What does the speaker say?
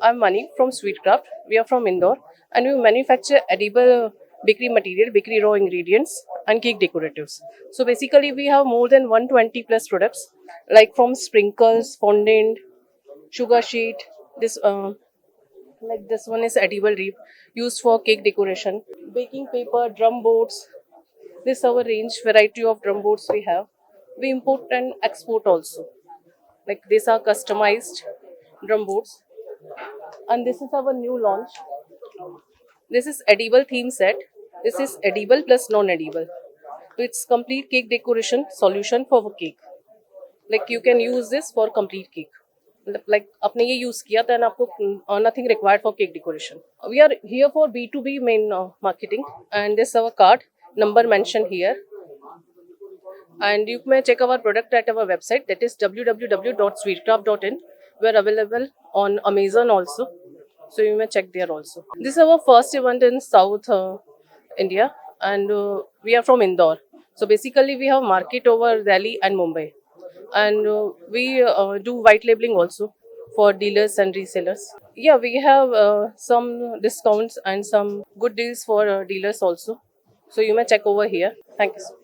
I'm Mani from Sweetcraft. We are from Indore and we manufacture edible bakery material, bakery raw ingredients and cake decoratives. So basically we have more than 120 plus products like from sprinkles, fondant, sugar sheet, this like this one is edible reef used for cake decoration, baking paper, drum boards. This is our range variety of drum boards we have. We import and export also. Like these are customized drum boards and this is our new launch. This is edible theme set. This is edible plus non-edible. So it's complete cake decoration solution for a cake. Like you can use this for complete cake. Like आपने ये use किया then आपको nothing required for cake decoration. We are here for B2B main marketing and this is our card number mentioned here. And you may check our product at our website, that is www.sweetcraft.in. We are available on Amazon also, so you may check there also. This is our first event in South India, and we are from Indore. So basically, we have market over Delhi and Mumbai, and we do white labeling also for dealers and resellers. Yeah, we have some discounts and some good deals for dealers also. So you may check over here. Thank you.